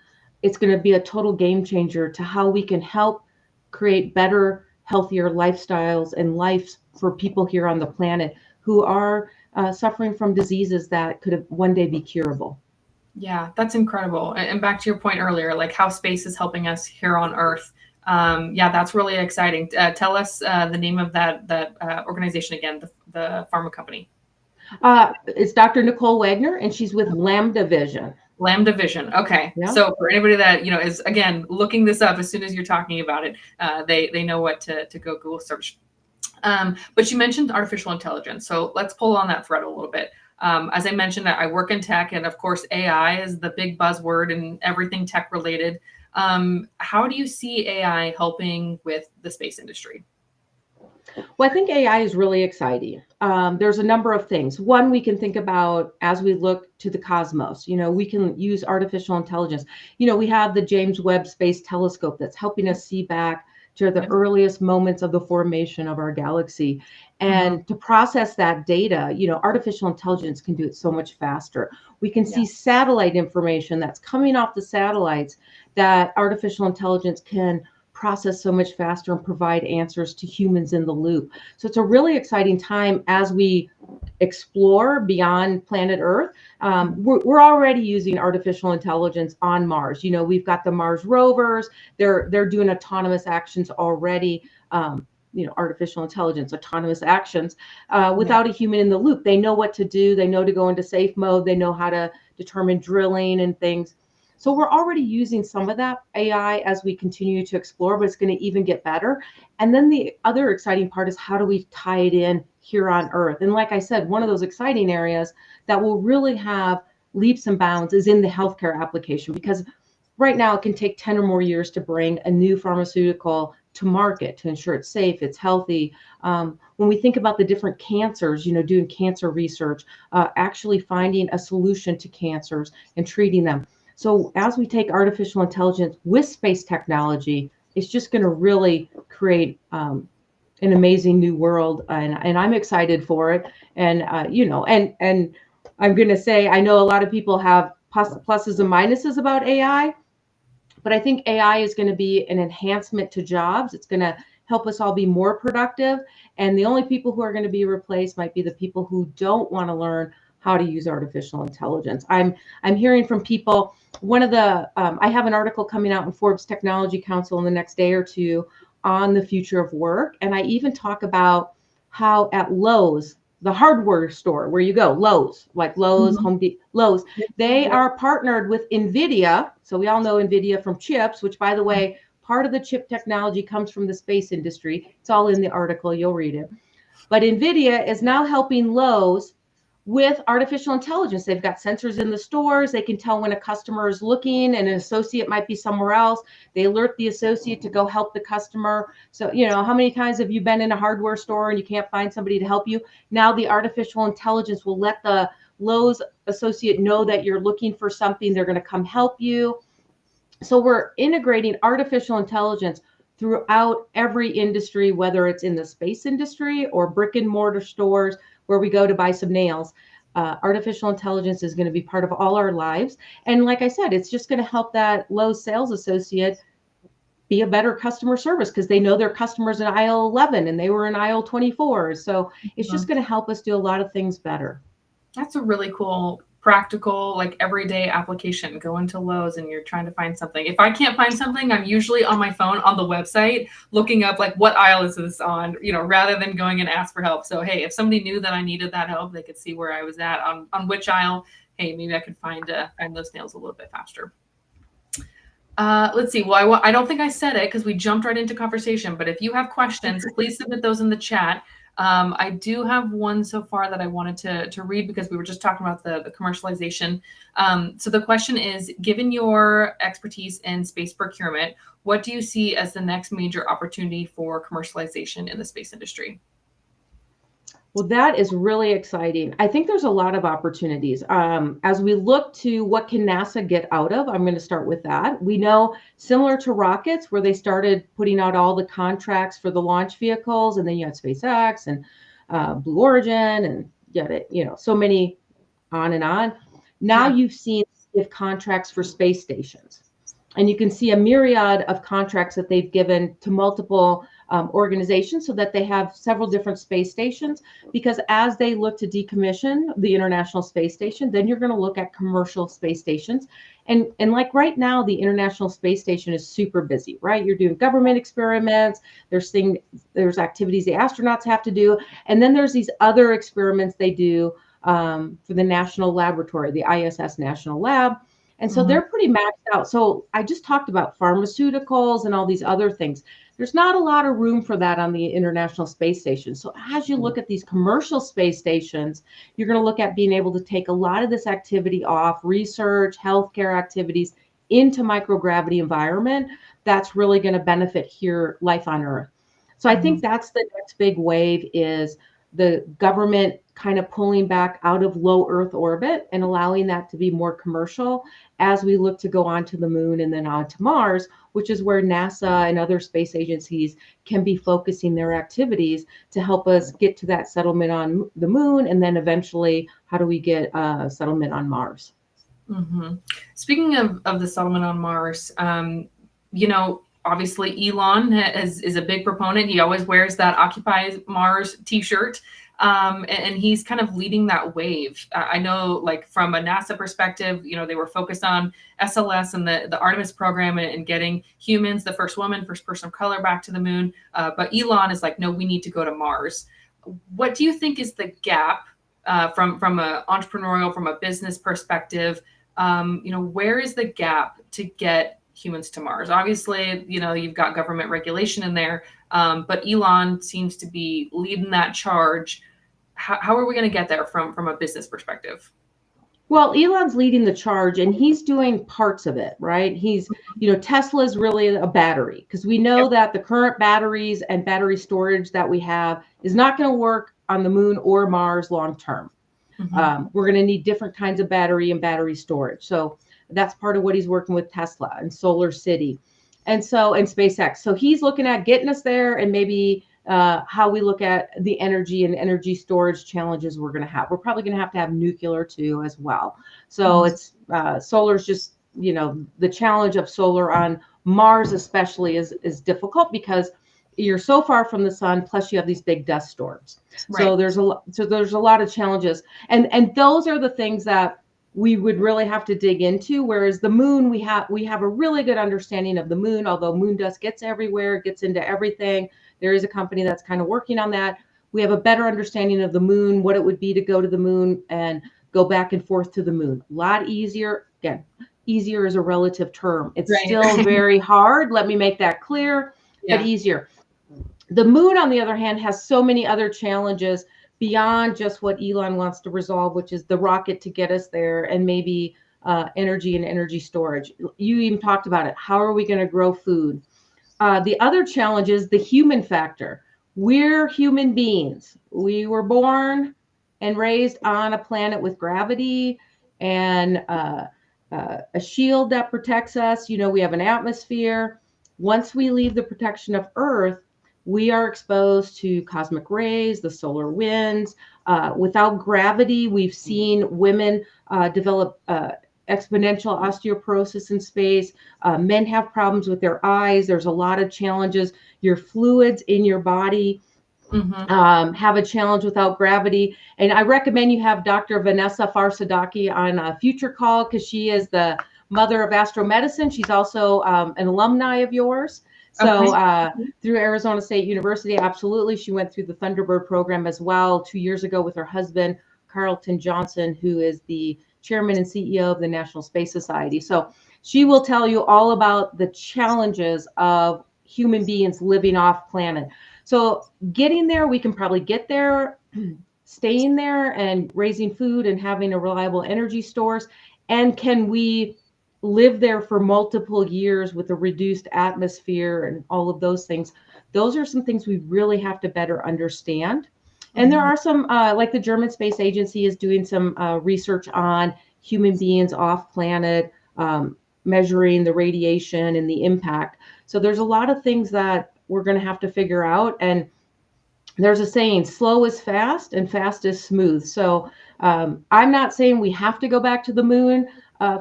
it's going to be a total game changer to how we can help create better, healthier lifestyles and lives for people here on the planet who are suffering from diseases that could one day be curable. Yeah, that's incredible. And back to your point earlier, how space is helping us here on Earth. Yeah, that's really exciting. Tell us the name of that organization again, the pharma company. It's Dr. Nicole Wagner, and she's with Lambda Vision. Lambda Vision. Okay. Yeah. So for anybody that, is, again, looking this up as soon as you're talking about it, they know what to go Google search. But you mentioned artificial intelligence. So let's pull on that thread a little bit. As I mentioned, I work in tech, and of course, AI is the big buzzword and everything tech related. How do you see AI helping with the space industry? Well, I think AI is really exciting. There's a number of things. One, we can think about as we look to the cosmos, we can use artificial intelligence. We have the James Webb Space Telescope that's helping us see back to the earliest moments of the formation of our galaxy. And to process that data, artificial intelligence can do it so much faster. We can see satellite information that's coming off the satellites that artificial intelligence can process so much faster and provide answers to humans in the loop. So it's a really exciting time as we explore beyond planet Earth. We're already using artificial intelligence on Mars. We've got the Mars rovers. They're doing autonomous actions already. artificial intelligence, autonomous actions, without a human in the loop. They know what to do. They know to go into safe mode. They know how to determine drilling and things. So we're already using some of that AI as we continue to explore, but it's going to even get better. And then the other exciting part is, how do we tie it in here on Earth? And like I said, one of those exciting areas that will really have leaps and bounds is in the healthcare application, because right now it can take 10 or more years to bring a new pharmaceutical to market to ensure it's safe, it's healthy. When we think about the different cancers, doing cancer research, actually finding a solution to cancers and treating them. So as we take artificial intelligence with space technology, it's just going to really create an amazing new world, and I'm excited for it. And and I'm going to say, I know a lot of people have pluses and minuses about AI, but I think AI is going to be an enhancement to jobs. It's going to help us all be more productive. And the only people who are going to be replaced might be the people who don't want to learn how to use artificial intelligence. I'm hearing from people. One of the I have an article coming out in Forbes Technology Council in the next day or two on the future of work, and I even talk about how at Lowe's, the hardware store where you go, Lowe's, like Lowe's, Home Depot, Lowe's, they are partnered with NVIDIA. So we all know NVIDIA from chips, which, by the way, part of the chip technology comes from the space industry. It's all in the article. You'll read it. But NVIDIA is now helping Lowe's with artificial intelligence. They've got sensors in the stores. They can tell when a customer is looking and an associate might be somewhere else. They alert the associate to go help the customer. So, how many times have you been in a hardware store and you can't find somebody to help you? Now the artificial intelligence will let the Lowe's associate know that you're looking for something. They're going to come help you. So we're integrating artificial intelligence throughout every industry, whether it's in the space industry or brick and mortar stores where we go to buy some nails. Artificial intelligence is going to be part of all our lives. And like I said, it's just going to help that Lowe's sales associate be a better customer service, because they know their customers in aisle 11 and they were in aisle 24. So it's just going to help us do a lot of things better. That's a really cool, practical, like everyday application. Go into Lowe's and you're trying to find something. If I can't find something, I'm usually on my phone on the website looking up like, what aisle is this on, rather than going and ask for help. So, hey, if somebody knew that I needed that help, they could see where I was at on which aisle. Hey, maybe I could find those nails a little bit faster. Let's see. Well, I don't think I said it because we jumped right into conversation, but if you have questions, please submit those in the chat. I do have one so far that I wanted to read, because we were just talking about the commercialization. So the question is, given your expertise in space procurement, what do you see as the next major opportunity for commercialization in the space industry? Well, that is really exciting. I think there's a lot of opportunities. As we look to what can NASA get out of, I'm going to start with that. We know, similar to rockets, where they started putting out all the contracts for the launch vehicles, and then you had SpaceX and Blue Origin and so many on and on. Now you've seen contracts for space stations. And you can see a myriad of contracts that they've given to multiple organizations, so that they have several different space stations, because as they look to decommission the International Space Station, then you're going to look at commercial space stations. And like right now, the International Space Station is super busy, right? You're doing government experiments, there's activities the astronauts have to do, and then there's these other experiments they do for the National Laboratory, the ISS National Lab. And so they're pretty maxed out. So I just talked about pharmaceuticals and all these other things. There's not a lot of room for that on the International Space Station. So as you look at these commercial space stations, you're going to look at being able to take a lot of this activity off, research, healthcare activities, into microgravity environment. That's really going to benefit life on Earth. So I think that's the next big wave, is the government kind of pulling back out of low Earth orbit and allowing that to be more commercial as we look to go onto the moon and then on to Mars, which is where NASA and other space agencies can be focusing their activities to help us get to that settlement on the moon, and then eventually, how do we get a settlement on Mars? Speaking of the settlement on Mars, obviously Elon is a big proponent. He always wears that Occupy Mars t-shirt. and he's kind of leading that wave. I know, like from a NASA perspective, they were focused on SLS and the Artemis program and getting humans, the first woman, first person of color, back to the moon. But Elon is like, no, we need to go to Mars. What do you think is the gap from a entrepreneurial, from a business perspective? Where is the gap to get humans to Mars? Obviously, you've got government regulation in there, but Elon seems to be leading that charge. How are we going to get there from a business perspective? Well, Elon's leading the charge and he's doing parts of it, right? Tesla is really a battery, because we know that the current batteries and battery storage that we have is not going to work on the moon or Mars long term. We're going to need different kinds of battery and battery storage. So that's part of what he's working with Tesla and Solar City and SpaceX. So he's looking at getting us there, and maybe how we look at the energy and energy storage challenges we're going to have. We're probably going to have nuclear too as well. So it's solar's just, the challenge of solar on Mars especially is difficult, because you're so far from the sun, plus you have these big dust storms. Right. So there's a lot of challenges, and those are the things that we would really have to dig into. Whereas the moon, we have a really good understanding of the moon, although moon dust gets everywhere, gets into everything. There is a company that's kind of working on that. We have a better understanding of the moon, what it would be to go to the moon and go back and forth to the moon. A lot easier. Again, easier is a relative term. It's still very hard. Let me make that clear, but easier. The moon, on the other hand, has so many other challenges beyond just what Elon wants to resolve, which is the rocket to get us there, and maybe energy and energy storage. You even talked about it. How are we going to grow food? The other challenge is the human factor. We're human beings. We were born and raised on a planet with gravity and a shield that protects us. We have an atmosphere. Once we leave the protection of Earth, we are exposed to cosmic rays, the solar winds. Without gravity, we've seen women develop exponential osteoporosis in space. Men have problems with their eyes. There's a lot of challenges. Your fluids in your body have a challenge without gravity. And I recommend you have Dr. Vanessa Farsadaki on a future call, because she is the mother of astromedicine. She's also an alumni of yours. So through Arizona State University, absolutely. She went through the Thunderbird program as well 2 years ago with her husband, Carlton Johnson, who is the chairman and CEO of the National Space Society. So she will tell you all about the challenges of human beings living off planet. So getting there, we can probably get there, staying there and raising food and having a reliable energy source. And can we live there for multiple years with a reduced atmosphere and all of those things? Those are some things we really have to better understand. And there are some, like the German Space Agency is doing some research on human beings off planet, measuring the radiation and the impact. So there's a lot of things that we're going to have to figure out. And there's a saying, slow is fast and fast is smooth. So I'm not saying we have to go back to the moon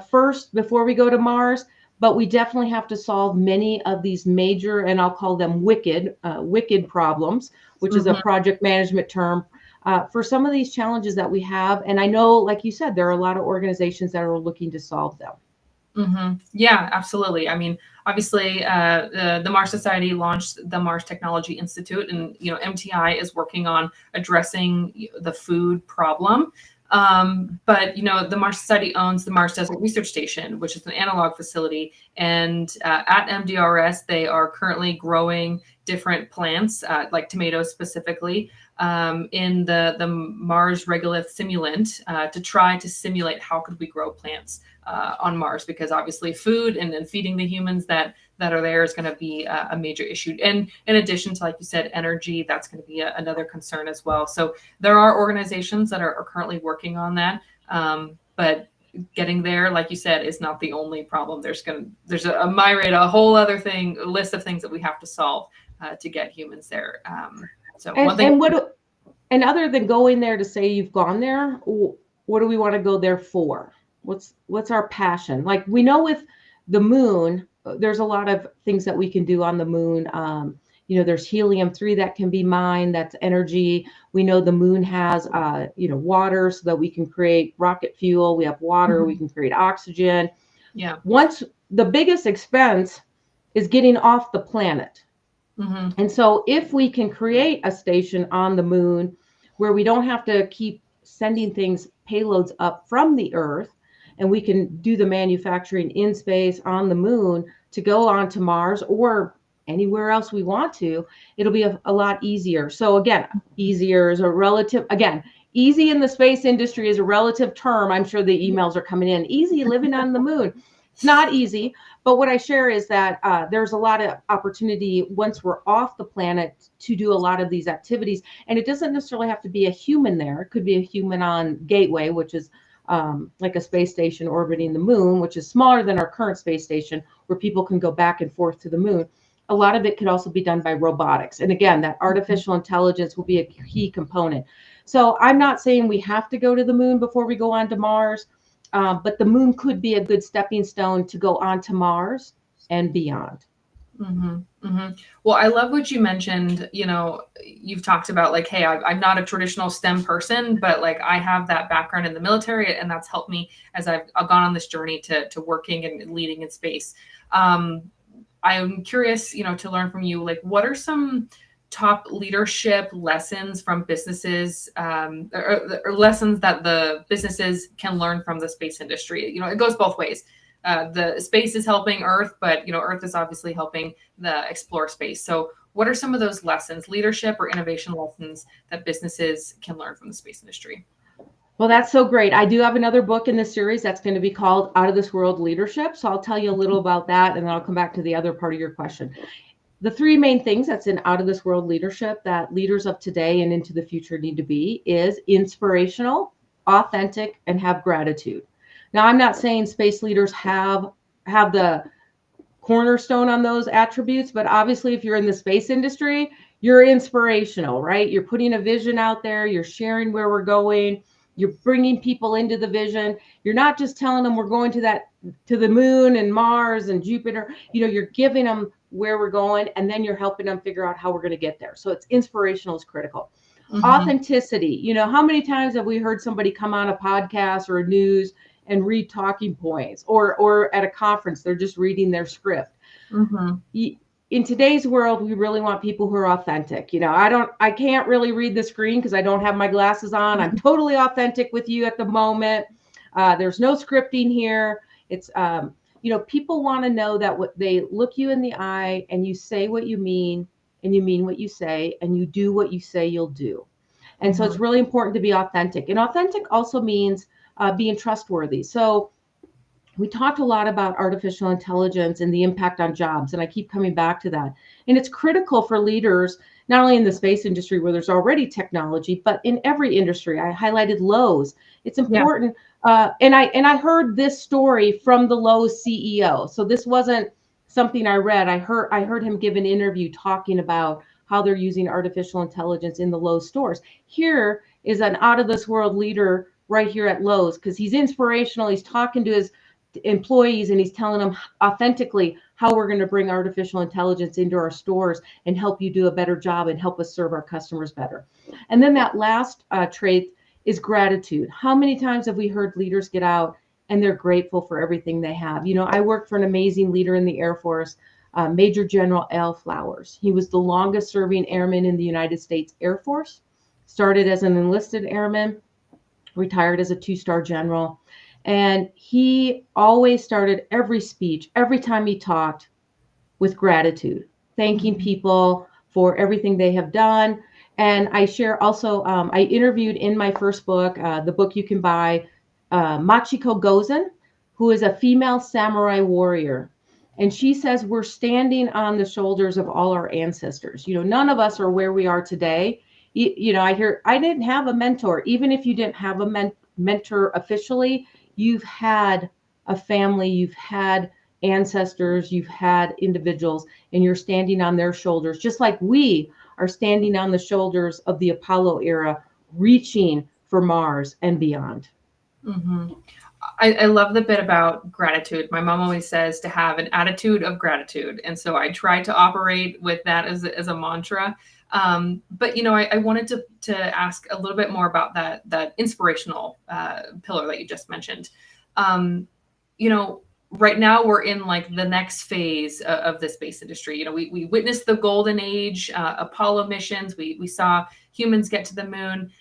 first before we go to Mars, but we definitely have to solve many of these major, and I'll call them wicked problems, which is a project management term, for some of these challenges that we have. And I know, like you said, there are a lot of organizations that are looking to solve them. Yeah, absolutely. I mean, obviously, the Mars Society launched the Mars Technology Institute, and MTI is working on addressing the food problem. But the Mars Society owns the Mars Desert Research Station, which is an analog facility, and at MDRS they are currently growing different plants, like tomatoes specifically, in the Mars regolith simulant, to try to simulate how could we grow plants on Mars, because obviously food and feeding the humans that are there is going to be a major issue. And in addition to, like you said, energy, that's going to be another concern as well. So there are organizations that are currently working on that. But getting there, like you said, is not the only problem. There's a myriad, a whole other list of things that we have to solve to get humans there. And other than going there to say you've gone there, what do we want to go there for? What's our passion? Like we know with the moon, there's a lot of things that we can do on the moon. There's helium-3 that can be mined. That's energy. We know the moon has, water so that we can create rocket fuel. We have water. Mhm. We can create oxygen. Yeah. Once the biggest expense is getting off the planet. Hmm. And so if we can create a station on the moon where we don't have to keep sending things, payloads up from the Earth, and we can do the manufacturing in space on the moon to go on to Mars or anywhere else we want to, it'll be a lot easier. So again, easier is a relative, again, easy in the space industry is a relative term. I'm sure the emails are coming in. Easy living on the moon. It's not easy. But what I share is that there's a lot of opportunity once we're off the planet to do a lot of these activities. And it doesn't necessarily have to be a human there. It could be a human on Gateway, which is like a space station orbiting the moon, which is smaller than our current space station, where people can go back and forth to the moon. A lot of it could also be done by robotics. And again, that artificial intelligence will be a key component. So I'm not saying we have to go to the moon before we go on to Mars. But the moon could be a good stepping stone to go on to Mars and beyond. Hmm. Hmm. Well, I love what you mentioned. You've talked about like, hey, I'm not a traditional STEM person, but like I have that background in the military, and that's helped me as I've gone on this journey to working and leading in space. I'm curious, to learn from you, like, what are some top leadership lessons from businesses, or lessons that the businesses can learn from the space industry? It goes both ways. The space is helping Earth, but Earth is obviously helping the explore space. So what are some of those lessons, leadership or innovation lessons, that businesses can learn from the space industry? Well, that's so great. I do have another book in this series that's going to be called Out of This World Leadership. So I'll tell you a little about that, and then I'll come back to the other part of your question. The three main things that's in Out of This World Leadership that leaders of today and into the future need to be is inspirational, authentic, and have gratitude. Now, I'm not saying space leaders have the cornerstone on those attributes, but obviously if you're in the space industry, you're inspirational, right? You're putting a vision out there, you're sharing where we're going, you're bringing people into the vision. You're not just telling them we're going to the moon and Mars and Jupiter. You're giving them where we're going, and then you're helping them figure out how we're going to get there. So it's inspirational is critical. Mm-hmm. Authenticity. How many times have we heard somebody come on a podcast or a news and read talking points, or at a conference they're just reading their script? Mm-hmm. In today's world, we really want people who are authentic. I can't really read the screen because I don't have my glasses on. I'm totally authentic with you at the moment. There's no scripting here. It's people want to know that what they look you in the eye and you say what you mean, and you mean what you say, and you do what you say you'll do. And so it's really important to be authentic. And authentic also means being trustworthy. So we talked a lot about artificial intelligence and the impact on jobs, and I keep coming back to that. And it's critical for leaders, not only in the space industry where there's already technology, but in every industry. I highlighted Lowe's. It's important. And I heard this story from the Lowe's CEO. So this wasn't something I read. I heard him give an interview talking about how they're using artificial intelligence in the Lowe's stores. Here is an out of this world leader right here at Lowe's, because he's inspirational. He's talking to his employees and he's telling them authentically how we're going to bring artificial intelligence into our stores and help you do a better job and help us serve our customers better. And then that last trait is gratitude. How many times have we heard leaders get out and they're grateful for everything they have? I worked for an amazing leader in the Air Force, Major General Al Flowers. He was the longest serving airman in the United States Air Force, started as an enlisted airman, retired as a 2-star general. And he always started every speech, every time he talked, with gratitude, thanking people for everything they have done. And I share also, I interviewed in my first book, the book you can buy, Machiko Gozen, who is a female samurai warrior. And she says, we're standing on the shoulders of all our ancestors. None of us are where we are today. I hear, I didn't have a mentor. Even if you didn't have a mentor officially, you've had a family, you've had ancestors, you've had individuals, and you're standing on their shoulders, just like we are standing on the shoulders of the Apollo era, reaching for Mars and beyond. Mm-hmm. I love the bit about gratitude. My mom always says to have an attitude of gratitude. And so I try to operate with that as a mantra. But, I wanted to ask a little bit more about that inspirational pillar that you just mentioned. Um, you know, right now we're in like the next phase of the space industry. We witnessed the golden age, Apollo missions. We saw humans get to the moon.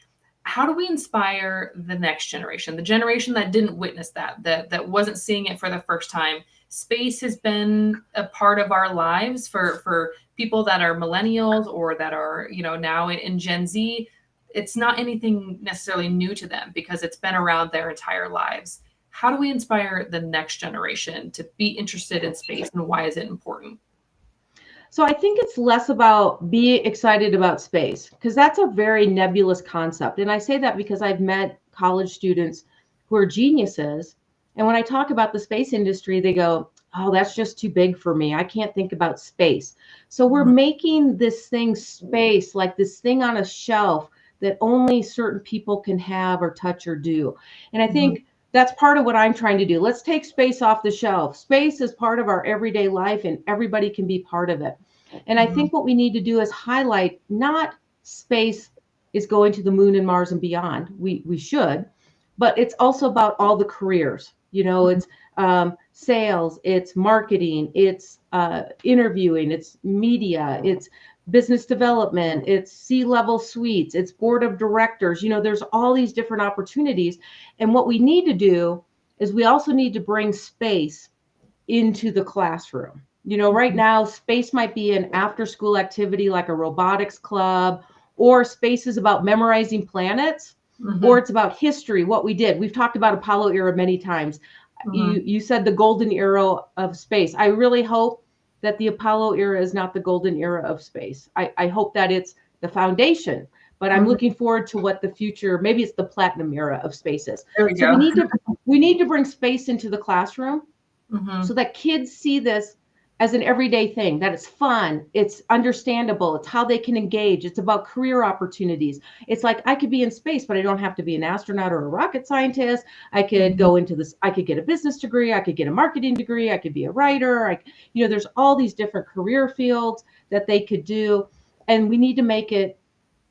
How do we inspire the next generation, the generation that didn't witness that wasn't seeing it for the first time? Space has been a part of our lives for people that are millennials or that are, now in Gen Z. It's not anything necessarily new to them because it's been around their entire lives. How do we inspire the next generation to be interested in space, and why is it important? So I think it's less about being excited about space, because that's a very nebulous concept. And I say that because I've met college students who are geniuses. And when I talk about the space industry, they go, oh, that's just too big for me. I can't think about space. So we're making this thing space, like this thing on a shelf that only certain people can have or touch or do. And I think that's part of what I'm trying to do. Let's take space off the shelf. Space is part of our everyday life and everybody can be part of it. And I think what we need to do is highlight not space is going to the moon and Mars and beyond. We should, but it's also about all the careers. It's sales, it's marketing, it's interviewing, it's media, it's business development, it's C-level suites, it's board of directors. There's all these different opportunities. And what we need to do is we also need to bring space into the classroom. Right now, space might be an after school activity like a robotics club, or space is about memorizing planets, or it's about history, what we did. We've talked about Apollo era many times. You said the golden era of space. I really hope that the Apollo era is not the golden era of space. I hope that it's the foundation, but I'm looking forward to what the future, maybe it's the platinum era of space is. There we So go. we need to bring space into the classroom so that kids see this as an everyday thing, that it's fun, it's understandable, it's how they can engage, it's about career opportunities. It's like, I could be in space, but I don't have to be an astronaut or a rocket scientist. I could go into this, I could get a business degree, I could get a marketing degree, I could be a writer. There's all these different career fields that they could do. And we need to make it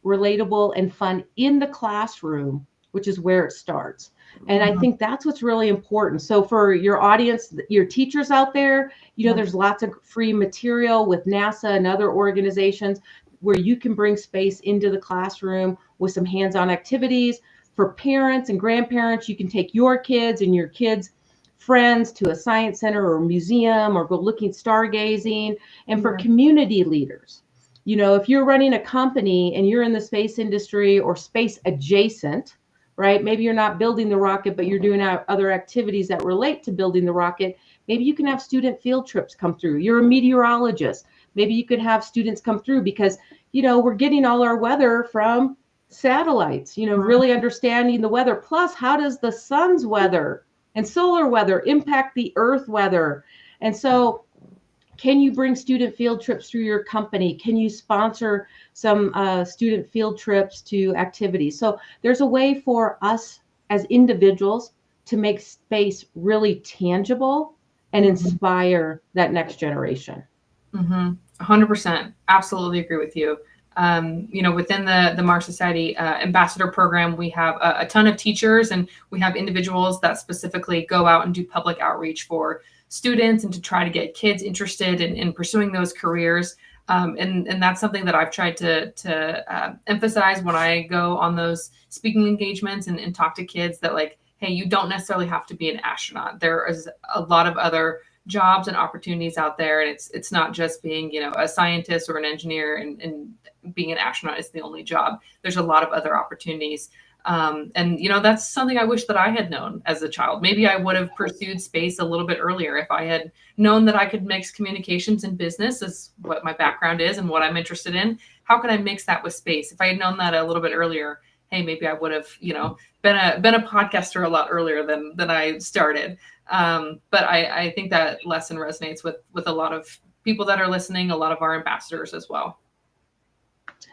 relatable and fun in the classroom, which is where it starts. And I think that's what's really important. So for your audience, your teachers out there, there's lots of free material with NASA and other organizations where you can bring space into the classroom with some hands-on activities. For parents and grandparents, you can take your kids and your kids' friends to a science center or museum, or go looking stargazing. And for community leaders, if you're running a company and you're in the space industry or space adjacent, right? Maybe you're not building the rocket, but you're doing other activities that relate to building the rocket. Maybe you can have student field trips come through. You're a meteorologist. Maybe you could have students come through because, we're getting all our weather from satellites, really understanding the weather. Plus, how does the sun's weather and solar weather impact the earth weather? And so, can you bring student field trips through your company? Can you sponsor some student field trips to activities? So there's a way for us as individuals to make space really tangible and inspire that next generation. 100%. Absolutely agree with you. Within the Mars Society Ambassador Program, we have a ton of teachers, and we have individuals that specifically go out and do public outreach for students and to try to get kids interested in pursuing those careers. And that's something that I've tried to emphasize when I go on those speaking engagements and talk to kids, that like, hey, you don't necessarily have to be an astronaut. There is a lot of other jobs and opportunities out there. And it's not just being, a scientist or an engineer and being an astronaut is the only job. There's a lot of other opportunities. And that's something I wish that I had known as a child. Maybe I would have pursued space a little bit earlier if I had known that I could mix communications and business, as what my background is and what I'm interested in. How could I mix that with space? If I had known that a little bit earlier, hey, maybe I would have, been a podcaster a lot earlier than I started. But I think that lesson resonates with a lot of people that are listening, a lot of our ambassadors as well.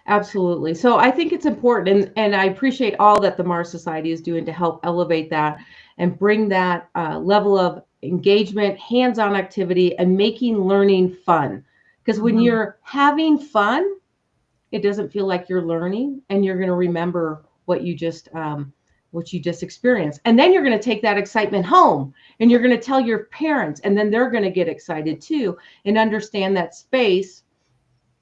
Absolutely. So I think it's important, and I appreciate all that the Mars Society is doing to help elevate that. and bring that level of engagement, hands-on activity, and making learning fun. Because when you're having fun, it doesn't feel like you're learning, and you're going to remember what you just experienced. And then you're going to take that excitement home, and you're going to tell your parents, and then they're going to get excited too, and understand that space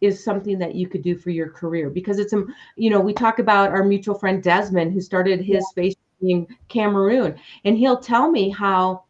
is something that you could do for your career. Because it's, we talk about our mutual friend Desmond, who started his space in Cameroon, and he'll tell me how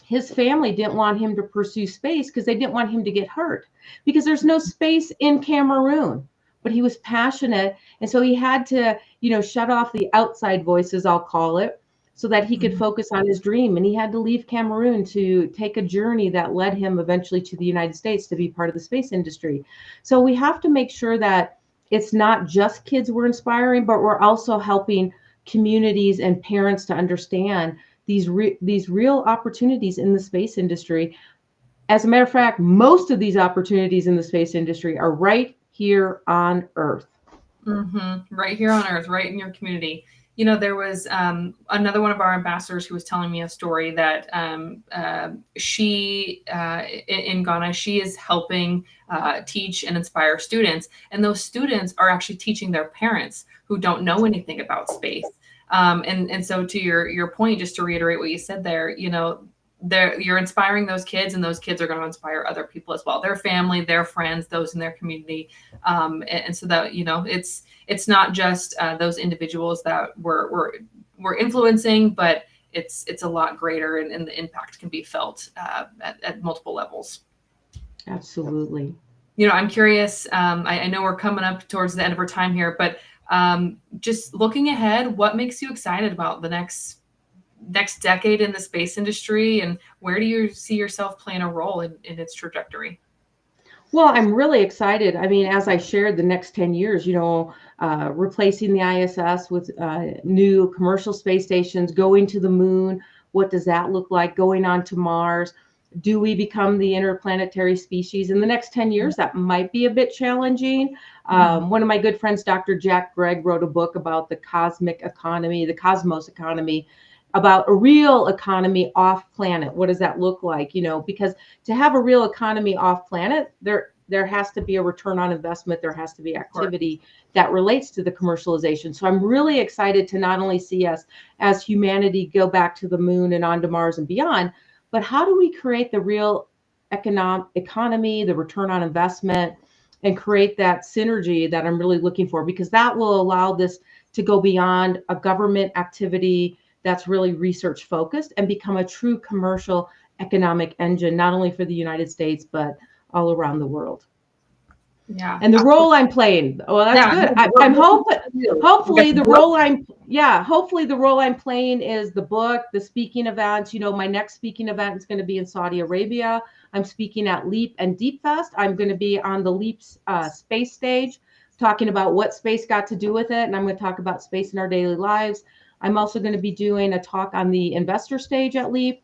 his family didn't want him to pursue space because they didn't want him to get hurt, because there's no space in Cameroon. But he was passionate, and so he had to, shut off the outside voices, I'll call it, so that he could focus on his dream. And he had to leave Cameroon to take a journey that led him eventually to the United States to be part of the space industry. So we have to make sure that it's not just kids we're inspiring, but we're also helping communities and parents to understand these real opportunities in the space industry. As a matter of fact, most of these opportunities in the space industry are right here on Earth. Right here on Earth, right in your community. There was another one of our ambassadors who was telling me a story that she, in Ghana, she is helping teach and inspire students. And those students are actually teaching their parents who don't know anything about space. And so to your point, just to reiterate what you said there, you're inspiring those kids, and those kids are going to inspire other people as well, their family, their friends, those in their community. And so that, it's not just those individuals that we're influencing, but it's a lot greater, and the impact can be felt at multiple levels. Absolutely. I'm curious. I know we're coming up towards the end of our time here, but just looking ahead, what makes you excited about the next decade in the space industry, and where do you see yourself playing a role in its trajectory? Well, I'm really excited. I mean, as I shared, the next 10 years, replacing the ISS with new commercial space stations, going to the moon. What does that look like? Going on to Mars. Do we become the interplanetary species in the next 10 years? That might be a bit challenging. One of my good friends, Dr. Jack Gregg, wrote a book about the cosmic economy, the cosmos economy, about a real economy off planet. What does that look like? Because to have a real economy off planet, there has to be a return on investment. There has to be activity that relates to the commercialization. So I'm really excited to not only see us as humanity go back to the moon and onto Mars and beyond, but how do we create the real economy, the return on investment, and create that synergy that I'm really looking for, because that will allow this to go beyond a government activity that's really research focused and become a true commercial economic engine, not only for the United States, but all around the world. Yeah. And the role I'm playing, well, that's good. I'm hopefully the role I'm playing is the book, the speaking events. My next speaking event is going to be in Saudi Arabia. I'm speaking at LEAP and Deep Fest. I'm going to be on the LEAP space stage, talking about what space got to do with it. And I'm going to talk about space in our daily lives. I'm also going to be doing a talk on the investor stage at LEAP.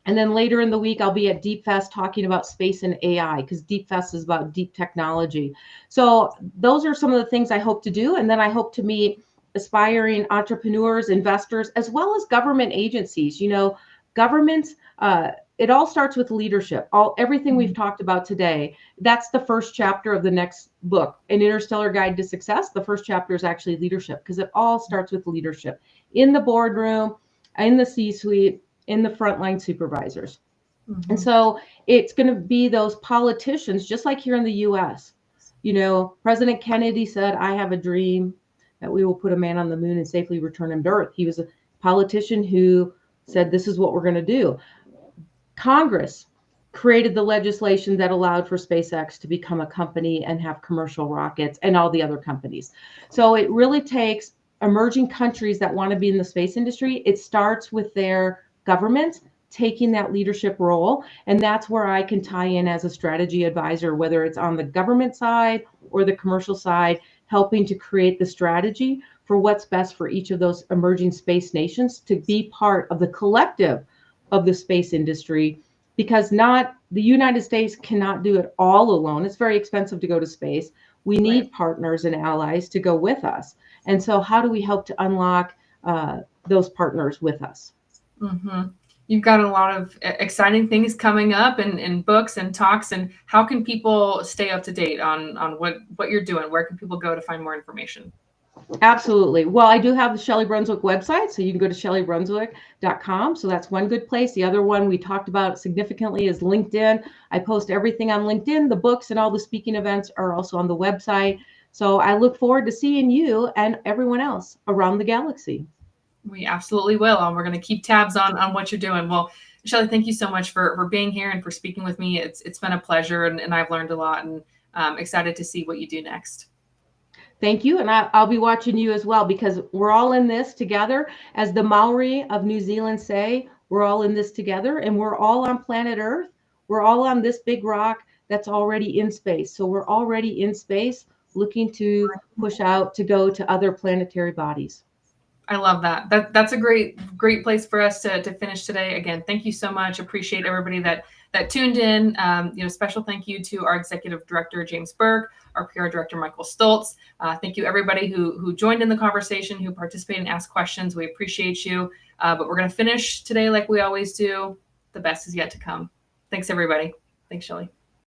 And then later in the week, I'll be at Deep Fest talking about space and AI, because Deep Fest is about deep technology. So those are some of the things I hope to do. And then I hope to meet aspiring entrepreneurs, investors, as well as government agencies. Governments, it all starts with leadership. Everything we've talked about today, that's the first chapter of the next book, An Interstellar Guide to Success. The first chapter is actually leadership, because it all starts with leadership in the boardroom, in the C-suite, in the frontline supervisors. And so it's going to be those politicians, just like here in the US. President Kennedy said, I have a dream that we will put a man on the moon and safely return him to Earth. He was a politician who said, this is what we're going to do. Congress created the legislation that allowed for SpaceX to become a company and have commercial rockets, and all the other companies. So it really takes emerging countries that want to be in the space industry. It starts with their governments taking that leadership role. And that's where I can tie in as a strategy advisor, whether it's on the government side or the commercial side, helping to create the strategy for what's best for each of those emerging space nations to be part of the collective of the space industry, because the United States cannot do it all alone. It's very expensive to go to space. We need partners and allies to go with us. And so how do we help to unlock those partners with us? Mm-hmm. You've got a lot of exciting things coming up and books and talks. And how can people stay up to date on what you're doing? Where can people go to find more information? Absolutely. Well, I do have the Shelli Brunswick website, so you can go to shellibrunswick.com. So that's one good place. The other one we talked about significantly is LinkedIn. I post everything on LinkedIn. The books and all the speaking events are also on the website. So I look forward to seeing you and everyone else around the galaxy. We absolutely will. And we're going to keep tabs on what you're doing. Well, Shelli, thank you so much for being here and for speaking with me. It's been a pleasure, and I've learned a lot, and excited to see what you do next. Thank you. And I'll be watching you as well, because we're all in this together. As the Maori of New Zealand say, we're all in this together, and we're all on planet Earth. We're all on this big rock that's already in space. So we're already in space looking to push out to go to other planetary bodies. I love that. That's a great place for us to finish today. Again, thank you so much. Appreciate everybody that tuned in. Special thank you to our executive director James Berg, our PR director Michael Stoltz. Thank you everybody who joined in the conversation, who participated and asked questions. We appreciate you. But we're going to finish today like we always do. The best is yet to come. Thanks everybody. Thanks, Shelli.